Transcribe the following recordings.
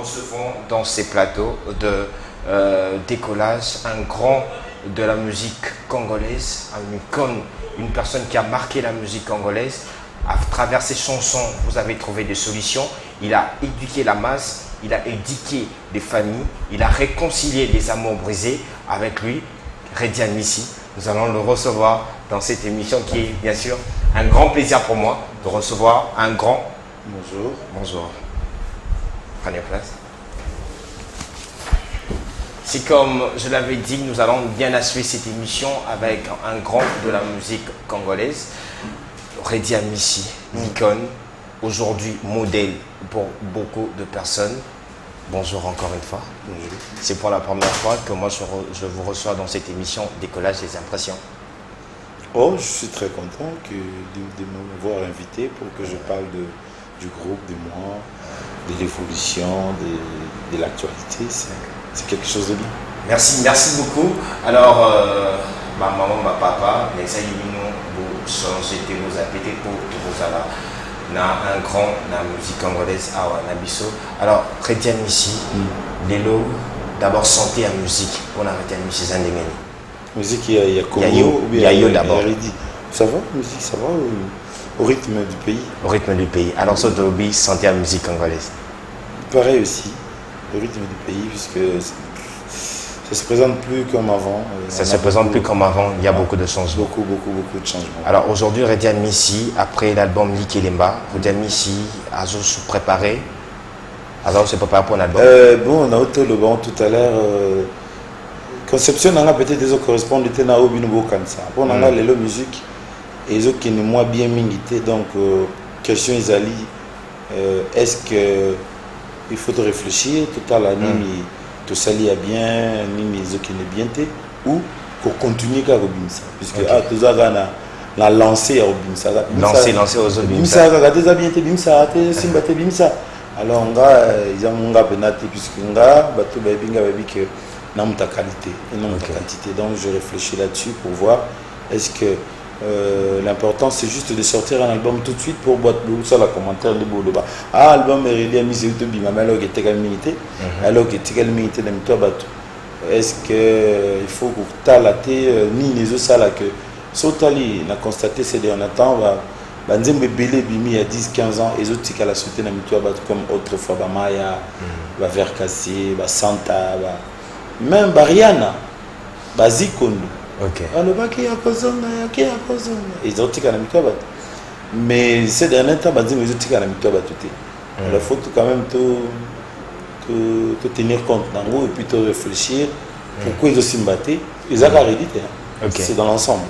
recevons dans ces plateaux de décollage un grand de la musique congolaise, une personne qui a marqué la musique congolaise. À travers ses chansons, vous avez trouvé des solutions. Il a éduqué la masse, il a éduqué des familles, il a réconcilié les amours brisés. Avec lui, Redian Missi. Nous allons le recevoir dans cette émission qui est bien sûr un grand plaisir pour moi de recevoir un grand... Bonjour. Bonjour. Prenez place. C'est comme je l'avais dit, nous allons bien achever cette émission avec un grand de la musique congolaise, Redian Missi, l'icône, aujourd'hui modèle pour beaucoup de personnes. Bonjour encore une fois. Oui. C'est pour la première fois que moi je vous reçois dans cette émission Décollage des impressions. Oh, je suis très content de m'avoir invité pour que je parle du groupe, de moi, de l'évolution, de l'actualité. C'est quelque chose de bien. Merci beaucoup. Alors, ma maman, ma papa, les aïmino, vous changez de vous appeler pour vous avoir. Un grand la musique congolaise à Nabiso. Alors, Redian Missi, Lelo, d'abord santé à musique pour la Redian Missi Zandemeni. Musique, il y a Congo ou bien il y a d'abord. Ça va, musique, ça va au rythme du pays. Au rythme du pays. Alors, ça doit santé à musique congolaise. Pareil aussi, au rythme du pays, puisque ça se présente plus comme avant. Ça se présente plus comme avant, il y a beaucoup de changements. Beaucoup de changements. Alors aujourd'hui, Redian Missi, après l'album Likelemba, Redian Missi, Azo se préparer. Azo se préparer pour un album. Bon, on a auto le banc tout à l'heure. Conception, on a peut-être des autres correspondants qui ont été comme ça. Bon, on a les musique et les autres qui nous moins bien mingité. Donc, question Isali, est-ce qu'il faut réfléchir tout à la nuit? Tout ça lié bien, ni les autres qui n'est bien té, ou pour continuer à Robinsa. Puisque tout ça a lancé à Robinsa. Lancé aux autres Bimsa. Bimsa, bien té, Bimsa, Simba té, Bimsa. Alors, ils ont un penalty, puisque on a bateau babinga babi que n'a pas qualité et non pas quantité. Donc, je réfléchis là-dessus pour voir est-ce que l'important c'est juste de sortir un album tout de suite pour boîte ça la commentaire de beau débat. Album Redian Missi de bima alors que t'es minité alors que t'es minité dans toi bateau. Est-ce que il faut que t'alater ni les autres ça là que Sotali n'a constaté ces derniers temps va nzembe belé bimi il y a 10-15 ans et autres qui la sauté dans toi bateau comme autrefois ba Maya ba Vercassé ba Santa ba même Bariana ba Zikondo. Alors, ils ont tiré la mitoba. Mais ces derniers temps, ils ont tiré la mitoba tout. Il faut quand même tenir compte et puis réfléchir pourquoi ils ont aussi battu. Ils ont arrêté. C'est dans l'ensemble.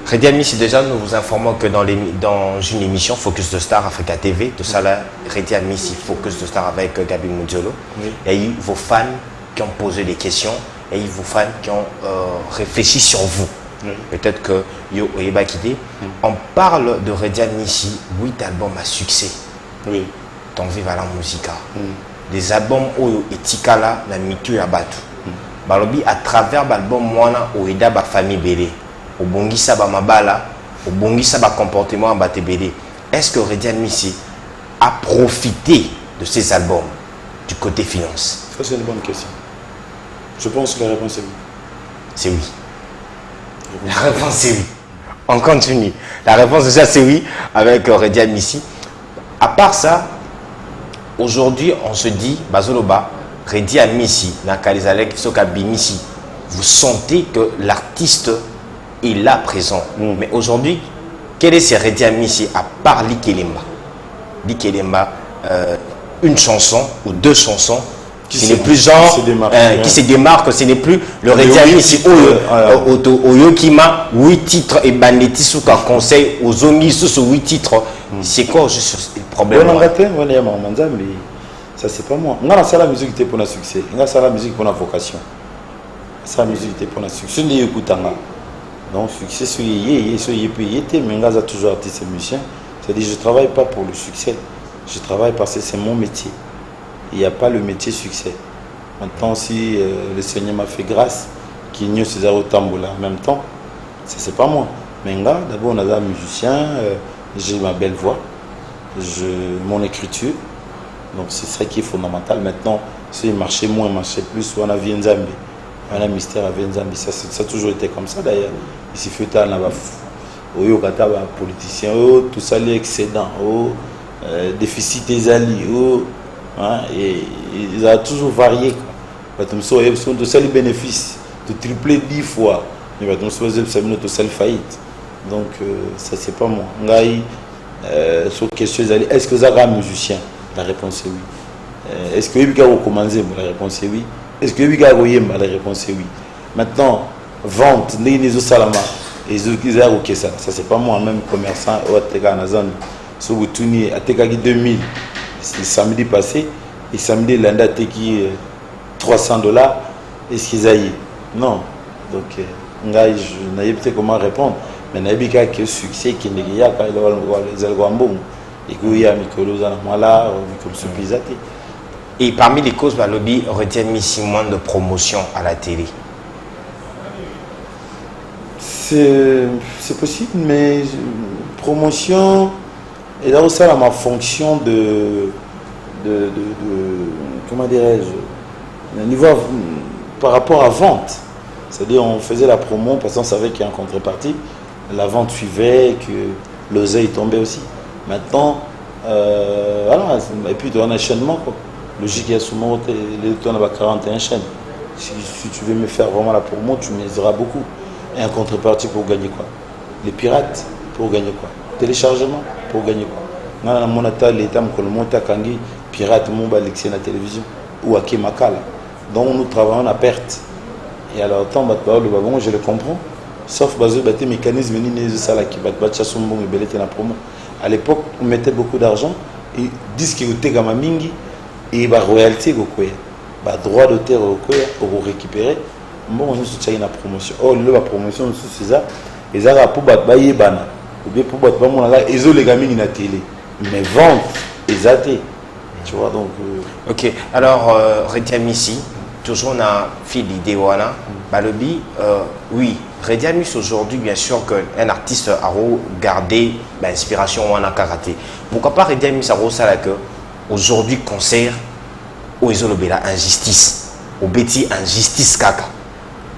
Redian Missi, déjà, nous vous informons que dans une émission Focus de Star Africa TV, tout ça là, Redian Missi Focus de Star avec Gabi Moudiolo, il y a eu vos fans qui ont posé des questions. Et vos fans qui ont réfléchi sur vous. Peut-être que Yo Oyebakide, on parle de Redian Missi, 8 albums à succès. Oui. Dans Viva la Musica. Des albums où Etikala na mitu ya batu. Balobi à travers l'album Mwana Oeda ba famille belé. Obongisa ba mabala, obongisa ba comportement ba tebele. Est-ce que Redian Missi a profité de ces albums du côté finance? Ça c'est une bonne question. Je pense que la réponse est oui. C'est oui. La réponse est oui. On continue. La réponse déjà c'est oui avec Redian Missi. À part ça, aujourd'hui on se dit, Bazoloba, Redian Missi, Nakalizalek, Sokabi Missi, vous sentez que l'artiste est là présent. Mais aujourd'hui, quel est ce Redian Missi à part Likelemba? Likelemba, une chanson ou deux chansons qui n'est plus genre qui se démarque, ce n'est plus le Redian Missi Oyokima 8 titres et Bandeti Souka conseil aux Zongi sous 8 titres. C'est quoi juste le problème? Ça c'est pas moi. On a ça la musique était pour le succès. On a ça la musique pour la vocation. Ça la musique était pour le succès. Ni écoutanga. Donc succès sur mais on a toujours artiste et musicien. C'est-à-dire je travaille pas pour le succès. Je travaille parce que c'est mon métier. Il n'y a pas le métier succès. Maintenant, si le Seigneur m'a fait grâce, qu'il n'y ait César Tamboula en même temps, c'est pas moi. Mais d'abord, on a un musicien, j'ai ma belle voix, mon écriture, Donc c'est ça qui est fondamental. Maintenant, si marché moins, marché plus, on a Vienzambi. On a mystère à Vienzambi. Ça a toujours été comme ça d'ailleurs. Ici, il faut aller au politicien, tout ça, les excédents, déficit des alliés, et ils ont toujours varié. Tout ça, les bénéfices, de tripler 10 fois. Mais tout ça, faillite. Donc, ça, c'est pas moi. Sur question, est-ce que vous avez un musicien? La réponse est oui. Est-ce que vous avez recommencé? La réponse est oui. Est-ce que vous avez la réponse est oui. Maintenant, vente, les salama, et les ok ça c'est pas moi même commerçant au Ateka Nazan. Sur vous tournez à Tekagi 2000, c'est samedi passé, et samedi l'anda Teki $300. Est-ce qu'ils aillent? Non. Donc, je n'ai pas comment répondre. Mais je n'ai pas que succès qui n'est pas quand les algambons. Et qu'il y a Mikolo Zanamala, Mikolo Soupizate. Et parmi les causes, le lobby retient ici moins de promotion à la télé. C'est possible, mais promotion, et là aussi, ma fonction de comment dirais-je, niveau par rapport à vente. C'est-à-dire, on faisait la promo parce qu'on savait qu'il y a une contrepartie. La vente suivait, que l'oseille tombait aussi. Maintenant, voilà, et puis un enchaînement, quoi. Logique, il y a souvent les 41 chaînes. Si tu veux me faire vraiment la promo, tu m'aideras beaucoup. Et en contrepartie, pour gagner quoi? Les pirates, pour gagner quoi? Téléchargement, pour gagner quoi? Dans mon état, l'État me monte à Kangi, pirate, mon balixé la télévision, ou à Kemakala. Donc nous travaillons à perte. Et alors, tant je le comprends. Sauf que les mécanismes qui la promo. À l'époque, on mettait beaucoup d'argent et disent que vous avez mingi et la royauté, le droit d'auteur pour récupérer. Bon, on soutient la promotion. Oh, la promotion, c'est ça. Et ça, pour battre, ou bien pour battre, ils ont les gamins dans la télé. Mais vente, ils athées. Tu vois, donc. Ok, alors, retiens ici. Toujours on a fait l'idée voilà balobi oui Rediamis aujourd'hui bien sûr qu'un artiste a gardé l'inspiration en karaté. Pourquoi pas Rediamis a ça que aujourd'hui concert où ils ont la injustice au bêtis injustice kaka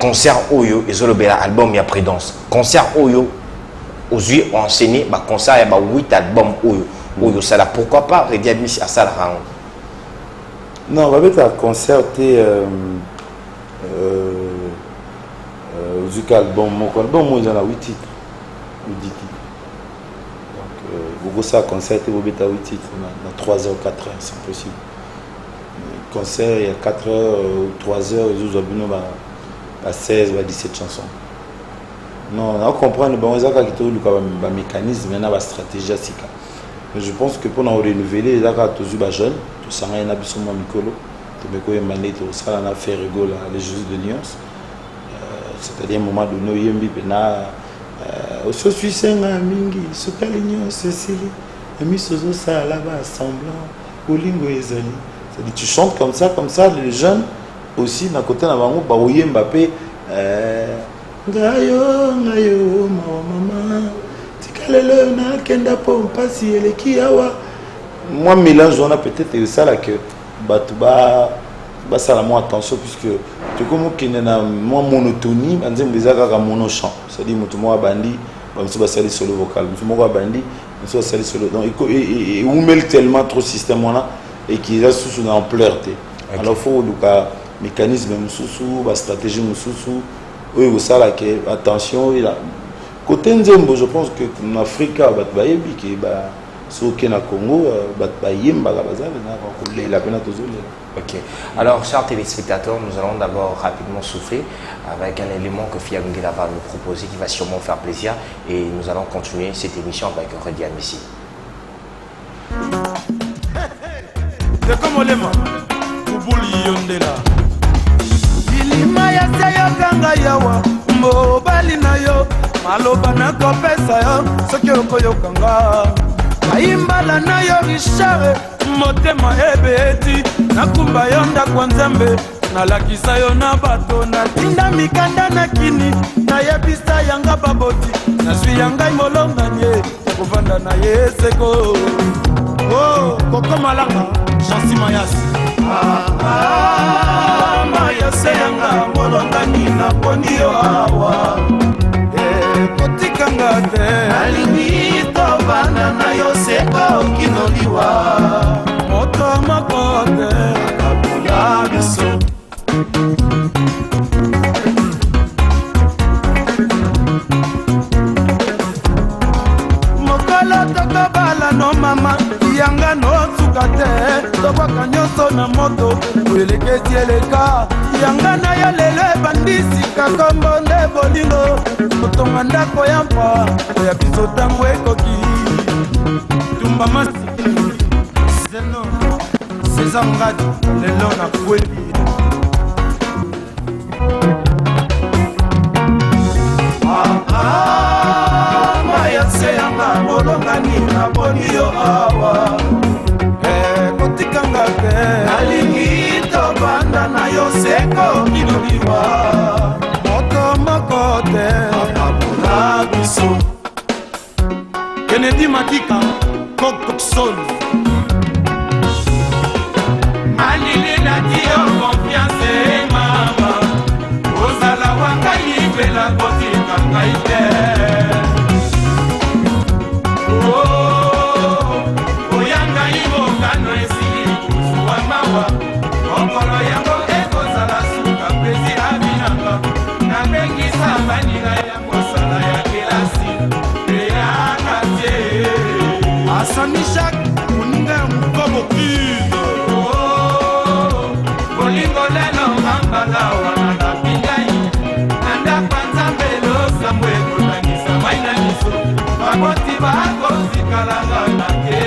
concert oyo ils ont album ya prédence concert oyo aujourd'hui enseigné concert ya 8 albums oyo ça là pourquoi pas Rediamis à ça la rang. Non, on va mettre un concert album, mon album, moi, il y en a 8 titres. Ou 10 titres. Donc, beaucoup ça, concert, il y a 8 titres. Dans 3 heures, 4 heures, c'est possible. Concert, il y a 4 heures ou 3 heures, ils ont 16 ou 17 chansons. Non, on comprend, bon, il y a un mécanisme, il y a une stratégie. Mais je pense que pour nous renouveler, il y a toujours jeunes. Ça a un absolument Mikolo. Ça a fait rigoler les Jésus de nuance. C'est-à-dire, à un moment donné, il y a un peu Suisse, Mingi, Sokalignon, Cécile, Misozo, ça là-bas, semblant, Olingo et Zali. C'est-à-dire, tu chantes comme ça, les jeunes aussi, d'un côté, on a Baouye Mbappé, Ngayo, Ngayo, maman, Tikalele, na Kenda Pompa, si elle est qui awa. Moi, mélange, on a peut-être ça là que ça la moins attention puisque tu comme qu'il y a moins monotonie, on dit déjà qu'il y a monochant. C'est-à-dire que moi bandi, je suis allé solo vocal, moi bandi, je suis allé solo. Donc et on met tellement trop système là et qui est sous une ampleur. Alors il faut le mécanisme sous, la stratégie sous, oui ça là que attention il a côté Nzembo, je pense que en Afrique bah qui bah au Congo, ok. Alors, chers téléspectateurs, nous allons d'abord rapidement souffler avec un élément que Fiagungila va nous proposer qui va sûrement faire plaisir et nous allons continuer cette émission avec Rediam ici. C'est comme Olema, Koubouli Yondela. Ilimaya Sayokanga Yawa, Mobali Nayo, Maloba Nakopesa Yo, Sokyo Yokanga. Aimbala na yo Richard motema ebeti nakumba yo ndako nzambe nalakisa yo na bato natinda mikanda na kini nayebisa yanga baboti naswi yangai molonganye kovanda na ye seko Oh, Coco Malanga, Chansi Mayas. Mayase yanga molongani na poni yo awa. Kotikanga te. Alingi tobana na yo seko kinoliwa. Moto makote, kabula biso. Mokolo tokobala no mama. Yanga no tukate tobaka nyonso na moto weleketi eleka yanga na yo lelo ebandisi kakombo nde bolingo kotonga ndako ya mpa oya biso ntango ekoki tumba masiki zeno César Ngadi lelo na kwebi mayase yanga molongani na boni yo awa kotikanga te nalingi tobanda na yo seko kinoliwa moto moko te akabula biso Kennedy Matika Kokokson malili na dio confiance mama ozala wangai pela kotikanga ite Asani Jacques, Moninga Mukobo Kid. Bolingo lelo mambala wana na pingai. Anda kwanza mbelo samweku na nisa maina niso. Bakoti bako zikalanga na ke.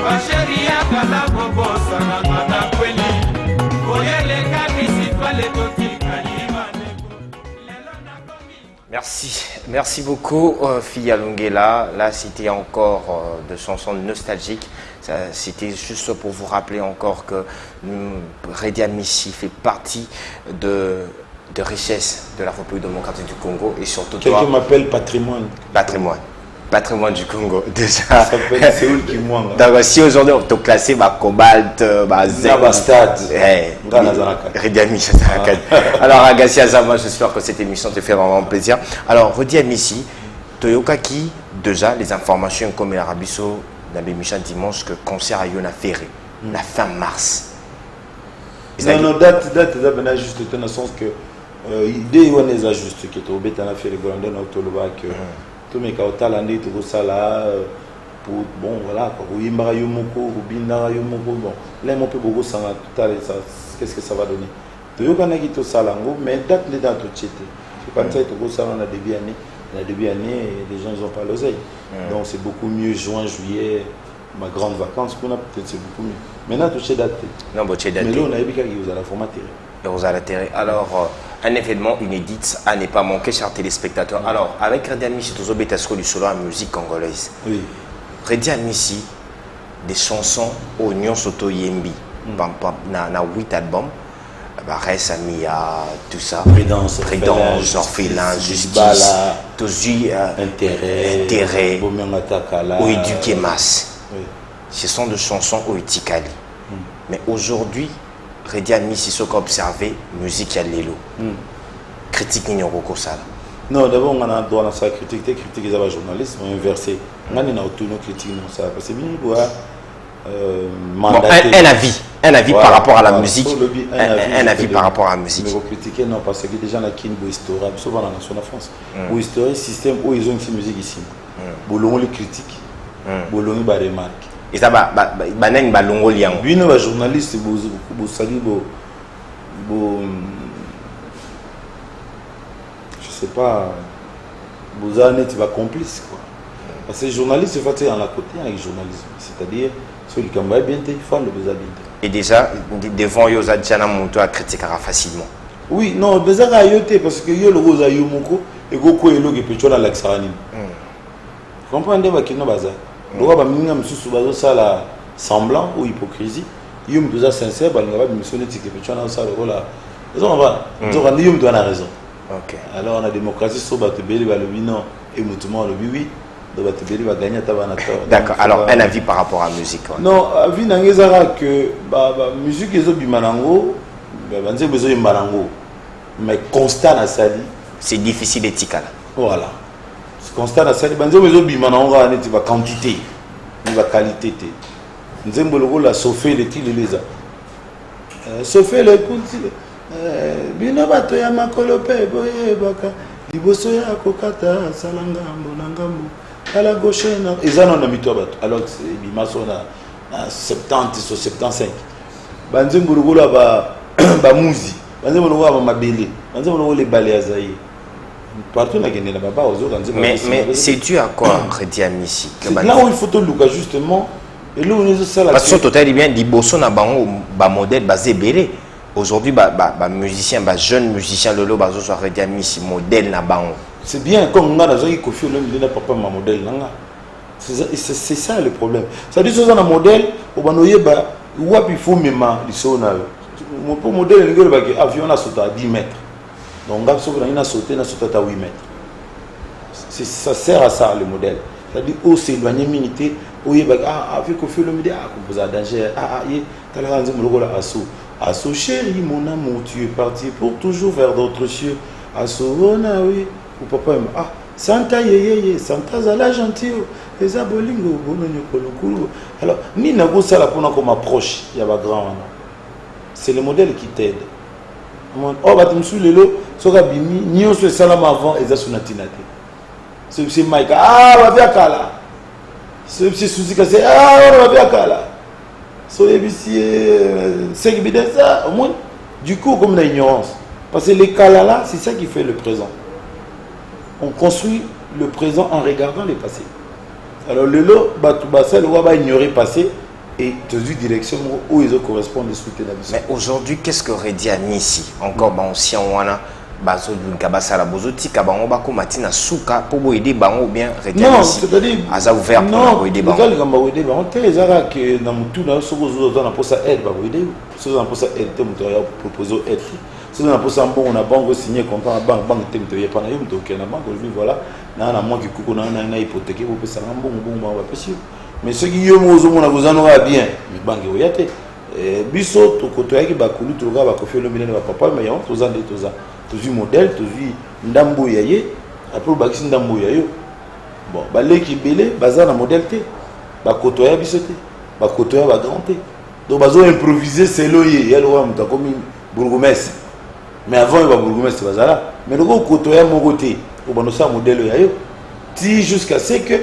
Basheria kala bobosa na mana kweli. Oyele kabisi twale kotika limane. Merci beaucoup, Fia Lungela. Là, c'était encore de chansons nostalgiques. C'était juste pour vous rappeler encore que Redia Missi fait partie de richesse de la République démocratique du Congo et surtout. Quelqu'un m'appelle patrimoine. Patrimoine du Congo, déjà. Ça s'appelle Séoul qui moi. Donc, si aujourd'hui on te classé Cobalt, Stade, Redia Missi. Alors, Agassi Azama, j'espère que cette émission te fait vraiment plaisir. Alors, Redia Missi, Toyokaki, déjà, les informations comme l'Arabiso, Nabi Michel dimanche, que concert à Yona Ferré, la fin mars. Non, date, juste dans le sens que l'idée on est juste, que tu as fait les grandes que tout mes kaotala l'année tout ça là pour bon voilà quoi yimba yomoko binda yomoko bon là mon peu beaucoup ça tout à l'heure ça qu'est-ce que ça va donner to yokana ki to sala ngo mais date les dates tout chete c'est pas ça tout ça on a début année les gens ils ont pas l'oseille donc c'est beaucoup mieux juin juillet ma grande vacances qu'on a peut-être c'est beaucoup mieux maintenant tout chez date non bon chez date mais là on a vu qu'il y a la formater alors un événement inédit à ne pas manquer, chers téléspectateurs. Alors, avec Redia Missi, tu as du solo en musique congolaise. Oui. Redia Missi, des chansons au Nyon Soto Yembi, na 8 albums, Ressa Mia, tout ça. Prédence, Orphelin, Justice, Tozu, Intérêt, Oeduke Mas. Ce sont des chansons au Itikali. Mais aujourd'hui, Redia Missi, ce qu'on observé, musique à l'élo. Critique Ninoroko Sala. Non, d'abord, on a droit à sa critique, les journalistes, on a inversé. On a une critique, non, ça. Parce que bien, un avis par rapport à la musique. Un avis par rapport à la musique. Mais critiquer, non, parce que déjà, on a une histoire, souvent la nation de France. Pour historique, système où ils ont une musique ici. Bolon les critiques, Bolon les remarques. Et ça va, banen balongo liang. Bien, les journalistes, vous savez, je sais pas, vous avez été complice quoi. Parce que les journalistes se font en à côté avec le journalisme, c'est-à-dire ceux qui ont bien été font le besoin. Et déjà devant Yosa Djana Monto à critiquer facilement. Oui, non, besoin à yoter parce que yo le rose à Yomoko et Goko et Logi Pechola l'Axarani. Comprenez pas qu'il n'a pas ça. Le roi Baminga me sous ça la semblant ou hypocrisie. Yom besoin sincère, bah il va me sonner que Pechola ça le rôle là. On va, donc Yom doit la raison. Okay. Alors la démocratie sur Batebele, le non, et mutumo le oui donc batebeli va gagner ta bana. D'accord. Alors un avis par rapport à la musique. Non, avis nangezara que musique ezo bimanango banze bezo yimbalango mais constat na sali c'est difficile d'étiqueter. Voilà. C'est constat na sali banze bezo bimanango ana ti ba quantité ni ba qualité té. Nzembo logo la sofé les tili les a. Sofé le kunti bino bato ya makolo pe boye baka liboso ya kokata salanga mbonangambo ala gauche na ezana na mito bato alors c'est bimaso na 70 sur 75 banzembo logo la ba muzi banzembo logo ba mabele banzembo logo les balé azaï partout na gende na baba ozo banzembo. Mais c'est dû à quoi Redi Amissi? Là où il faut te louka justement et là où nous ça la. Parce que total bien liboso na bango ba modèle basé belé. Aujourd'hui, musicien, jeune musicien, Lolo Bazo soit Redi Amissi, modèle na bango. C'est bien, comme on a dit que Kofi Olomide n'a pas ma modèle. C'est ça le problème. Ça dit que c'est un modèle, il faut même mon modèle, l'avion a sauté à 10 mètres. Donc, on a sauté à 8 mètres. Ça sert à ça le modèle. Ça dit que c'est éloigné minité. Avec Kofi Olomide, vous avez danger. Asso chéri, mon amour, tu es parti pour toujours vers d'autres cieux. Asso, oui, ou papa, Santa yeye, Santa zala gentil, Eza bolingo, bolingo kolokulu. Alors, ni nago sala pona comme approche, il y a pas grand. C'est le modèle qui t'aide. Oh, bah, tu me suis lelo, soka bimi, ni on se salam avant, Eza sunatinate. C'est Mike, va bien kala. C'est Suzy Kassé, va bien kala. C'est ça, au moins, du coup, comme l'ignorance. Parce que les cas là, c'est ça qui fait le présent. On construit le présent en regardant le passé. Alors, le lot, le roi va ignorer le passé et te dire direction où ils correspondent les souhaiter la vie. Mais aujourd'hui, qu'est-ce que Redi Amissi? Encore, ancien Wana, Bazo Kabasala Bozoti, Kabango Bako Matina Souka, pour aider Bango ou bien Redi Amissi. Non, c'est-à-dire. Aza ouvert pour aider Bango. Non, c'est Bango. Les Arabes qui dans tout dans ce que on a pour ça aide, bah aider. Ce qu'on a pour ça aide, tu me proposer aide. Ce qu'on a pour ça bon, on a banque signé contrat à banque, banque tu me pas na yum donc na banque lui voilà. Na na moi qui coucou na hypothèque pour ça bon bah pas sûr. Mais ce qui yo mozo mon abozano va bien, mais banque oyate. Biso to koto yaki ba kulu to ga ba Kofi Olomide ba papa mais on toza de toza. Tozu modèle, tozu ndambo yaye, après bakisi ndambo yayo. Bon, ba leki belé, baza na modèle té. Ba kotoya bisoté, ba kotoya ba granté. Donc bazo improviser c'est loyer, ya lo muta comme bourgmestre. Mais avant il va bourgmestre bazala, mais le kotoya mon côté, au bano ça modèle yayo. Ti jusqu'à ce que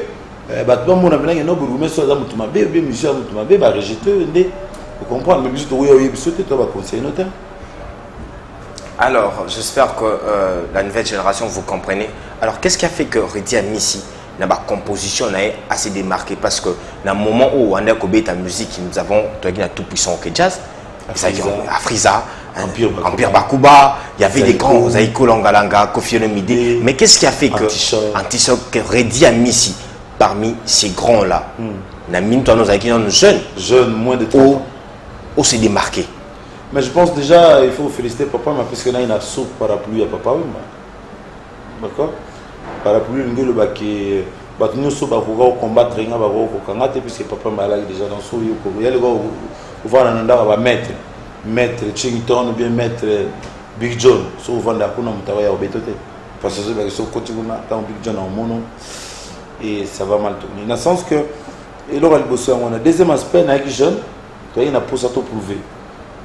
ba tout monde a bien no bourgmestre za mutuma be bien monsieur mutuma be ba rejeter ndé. Vous comprenez, mais bisoto yayo bisoté toi ba conseiller notaire. Alors, j'espère que la nouvelle génération, vous comprenez. Alors, qu'est-ce qui a fait que Redi Amissi n'a pas composition assez démarquée? Parce que dans le moment où on a coupé ta musique, nous avons tout puissant que jazz, Afriza, Empire Bakuba, il y avait des grands, Zaïko Langalanga, Kofi Olomide. Mais qu'est-ce qui a fait que Antichoc, que Redi Amissi, parmi ces grands-là, jeunes, moins de 30 ans, où s'est démarqué? Mais je pense déjà, il faut féliciter papa, parce que là, il y a un saut parapluie à papa. D'accord? Parapluie, il y a un qui va combattre, puisque papa m'a déjà dans son saut. Il y a le gars qui va mettre Chington ou bien mettre Big John. Sauf que parce que c'est côté quand Big John en mono et ça va mal tourner. Dans le sens que, et là, on a deuxième aspect, il y a des jeunes, il y a pour ça tout prouver.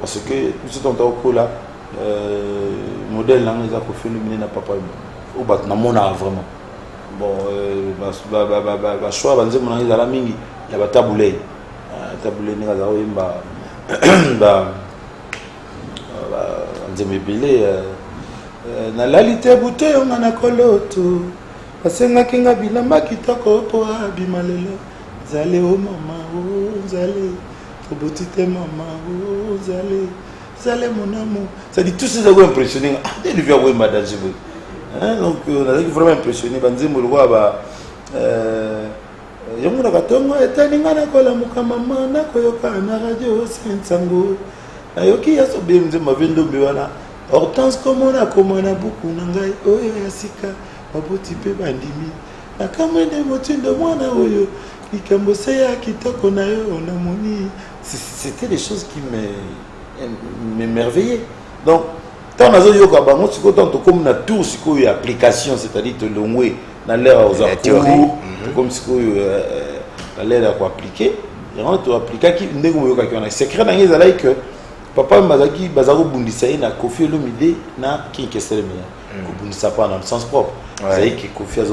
Parce que tout ce temps là, modèle là, ils ont fait le n'a pas au bat na mona vraiment. Bon, choix, bah mon ami la mingi, il y a taboulé, taboulé ni gaza oyimba, nzemebele, na lalite bouté on a koloto, parce que na kinga bilamba kitoko po abimalelo, zale o mama o zale. Petite maman, vous allez mon amour. Ça dit tout ça va impressionner. Ah, dès le vieux ouais madame donc on a vraiment impressionné. Banzemo le roi bah yamuna katongo etaninga na kola mukamama na koyoka na radio sensango. Ayoki ya sobe mzema vendo biwana. Hortense komona komona buku na ngai oyo ya sika baboti pe bandimi. nakamwende motindo mwana oyo likambo se ya kitoko na yo na moni. C'était des choses qui m'émerveillaient. Donc tant nazo yoka bango siko tant comme na tour siko yo application, c'est-à-dire te longwe na l'air aux théorie comme siko na l'air à appliquer et on to appliquer qui ndeko yoka ki on a secret na ngeza like que papa mazaki bazako bundisa na Koffi Olomide na Kinkesele Mia ko bundisa pas dans le sens propre. Vous savez que Koffi a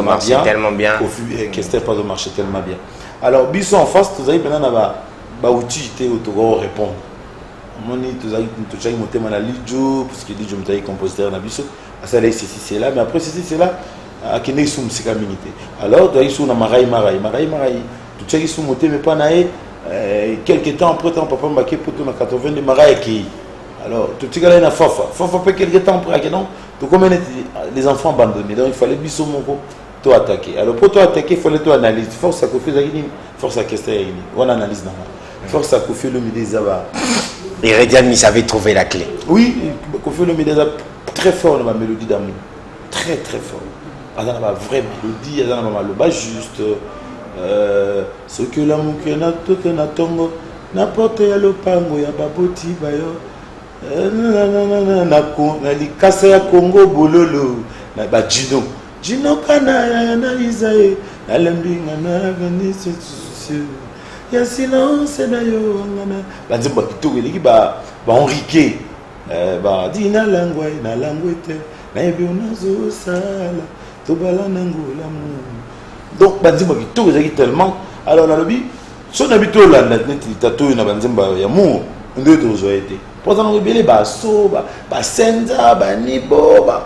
marché tellement bien. Koffi Kester pas marché tellement bien. Alors biso en face tu avez maintenant ba outil te autogo répondre. Moni tu as monté mon Lijo parce que Lijo m't'a compositeur na biso. Ça là c'est là mais après c'est là à kene sous musique minité. Alors tu as sous na marai tu as sous monté mais pas naé quelques temps après ton papa mbaké pour ton 80 de marai qui. Alors tu as na fafa pas quelques temps après que non tu comme les enfants abandonnés donc il fallait biso moko to attaquer. Alors pour toi attaquer il fallait toi analyse force à Koffi Zagini force à Kester on analyse dans force à Koffi Olomide Zaba. Et Rediami savait trouver la clé. Oui, Koffi Olomide Zaba très fort dans ma mélodie d'amour. Très très fort. Elle a une vraie mélodie, elle a le bas juste. Ce que l'amour que na tout na tongo n'importe ya lopango ya baboti bayo. Na likasa ya Congo bololo na ba Jino kana na Isae na lembinga na ganisi ya silence na yo ngana banzimba kitoko eliki ba Henrique ba dina langwa na langwete na yebi onazo sala to bala nangola mu donc banzimba kitoko ezaki tellement alors na lobi so na bito la neti tato na banzimba ya mu ndio tozo été pourtant on belé ba so ba senza ba nibo ba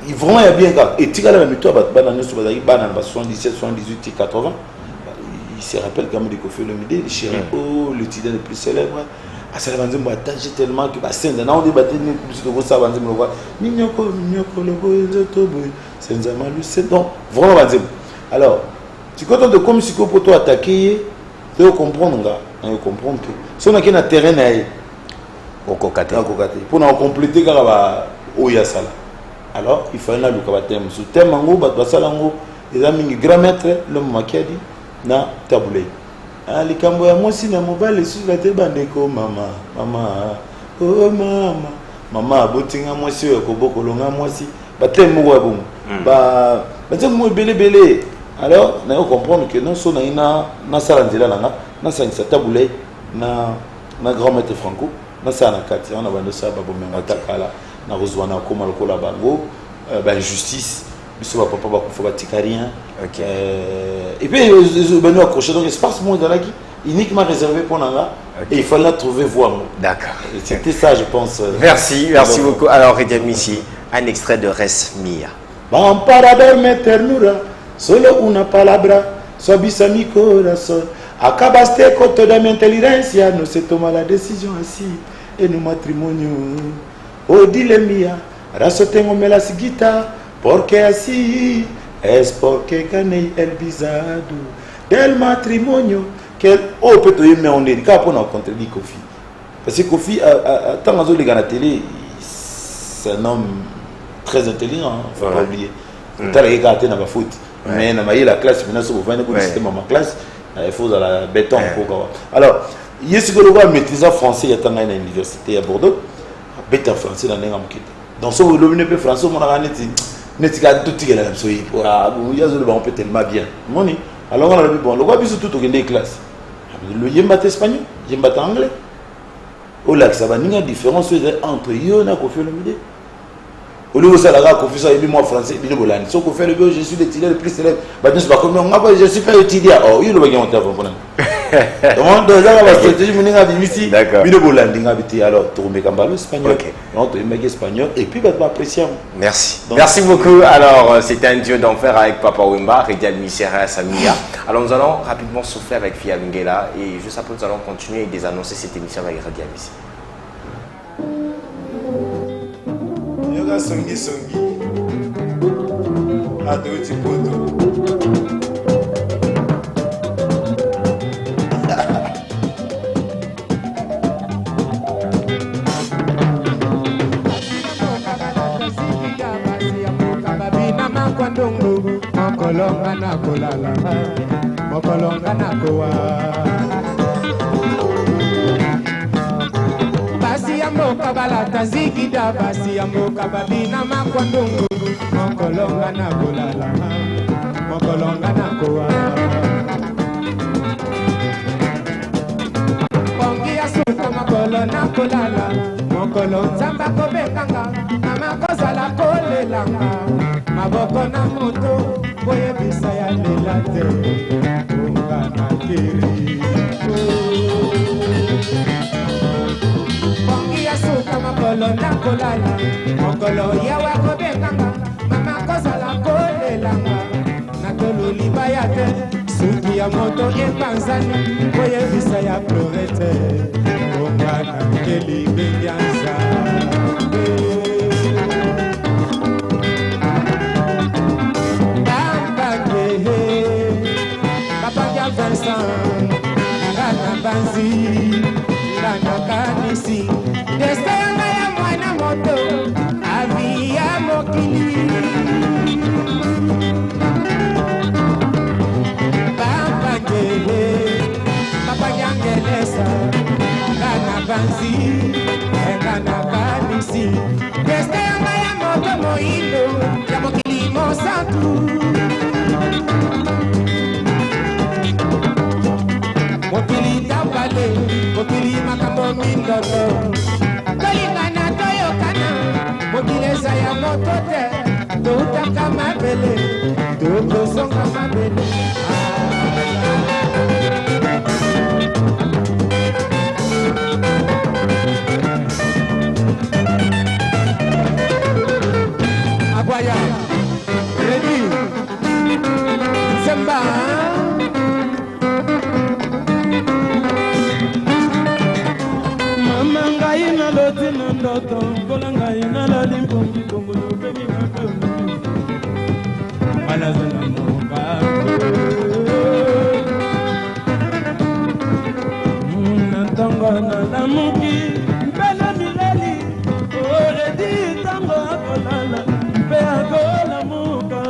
vraiment il y a bien gars et tika la mito ba na so ba na 77 78 80. Il se rappelle quand même de Koffi Olomide, le Chérico, le titre le plus célèbre. Ah, ça va me attacher tellement que c'est un an de bataille de ça va me voir. Mignoko logo zotobo, c'est un malus c'est donc vraiment va dire. Alors, tu content de comme si pour toi attaquer, tu veux comprendre là, on comprendre que si on a qu'un terrain là au kokate. Pour nous compléter car va oya sala. Alors, il faut un look à thème sous thème ngo ba salango, les amis grand maître l'homme makiadi na tabulé likambo ya mwasi na mobali esuka te bandeko mama oh mama abotinga mwasi oyo kobokolonga mwasi bateme moko ya bongo bateme moko ebelebele. Alors nayo comprendre que non so na ina nasala nzela nanga nasangisa tabulé na grand maître Franco nasala na kati wana bandosa babomenga takala na kozwa na koma lokola bango injustice biso ba papa ba kufa batika rien. OK. Et puis ben accroché donc espace moi dans là qui uniquement réservé pour Nanga et il fallait trouver voix. D'accord. C'était ça je pense. Merci beaucoup. Alors Rediami ici un extrait de Res Mia. Ba parador me ternura solo una palabra suaviza mi corazón. Acabaste con toda mi inteligencia no se toma la decisión así en un matrimonio. Oh dile mía, raso tengo me la siguita porque así es porque gané el visado del matrimonio que oh peut être mais on est quand on a contredit Koffi parce que Koffi tant que les gars à la télé c'est un homme très intelligent faut pas oublier t'as les gars à la faute mais na la classe maintenant sur 20 comme c'était ma classe il faut dans la béton alors il est le gars maîtrisant français il y a tant à l'université à Bordeaux béton français dans l'engagement dans ce volume de français on a netika tout tigela la soyi pour yazo le bon peut tellement bien moni alors on a dit bon le gars biso tout au des classes le yemba espagnol yemba anglais au lac ça va ninga différence entre yo na Koffi Olomide au lieu ça la Koffi ça et moi français bino bolani so Koffi Olomide je suis le tigre le plus célèbre bah je sais pas comment je suis pas étudié oh il le va monter avant donc dans la stratégie moninga bimisi bino bolandi ngabiti alors tourner kambalo espagnol donc tu es espagnol et puis va apprécier. Merci. Donc, merci beaucoup. Alors c'était un duo d'enfer avec Papa Wemba, Rediami Serra Samia. Alors nous allons rapidement souffler avec Fia Lingela et juste après nous allons continuer et désannoncer cette émission avec Rediami. Yoga songi adoti poto. mokolonga na kolala mokolonga na kowa basi ya mboka balata zikida basi ya mboka babina makwandungu mokolonga na kolala mokolonga na kowa pongi ya suka makolo na kolala mokolo nzamba kobekanga mama kozala kolelanga maboko na moto boyebisa ya lela te onga na kiri pongi ya suka makolo na kolala mokolo yawa kobekanga mama kozala kolelanga natolo libaya te suki ya moto epanzani boyebisa ya plorete onga na keli benyanza ngana banzi ngana kanisi deste yanga ya mwana moto avi ya mokili bambangele babanyangelesa ngana banzi ngana kanisi deste yanga ya moto moindo ya mokili mosantu mokili tabale mokili makambo mindono tolingana toyokana mokili eza ya moto te toutaka mabele tokosonga mabele Akwaya Ready Semba na ndoto mpola ngai nalali mpongi kongolo pemi mapema malazana moka na ntango nalamuki mpena mileli oredi ntango akolala mpe akolamuka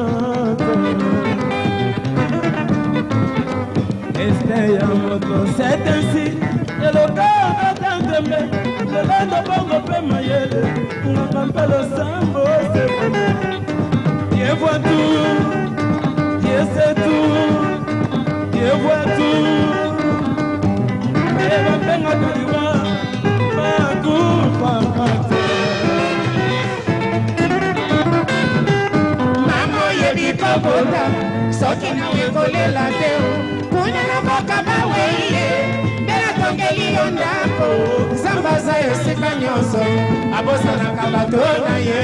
este ya moto c'est ainsi elokaka tantembe lelendo bongo mpe mayele nganga mpe losambo sepene Dieu voit tout, Dieu sait tout, Dieu voit tout et bapenga kaliwa bakupapate mama yebi kobota soki nawe kolela te kuna na mboka baweye tongeli yo ndako nzambe aza esika nyonso abosanaka bato na ye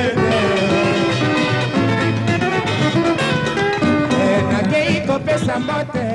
nakei kopesa mbote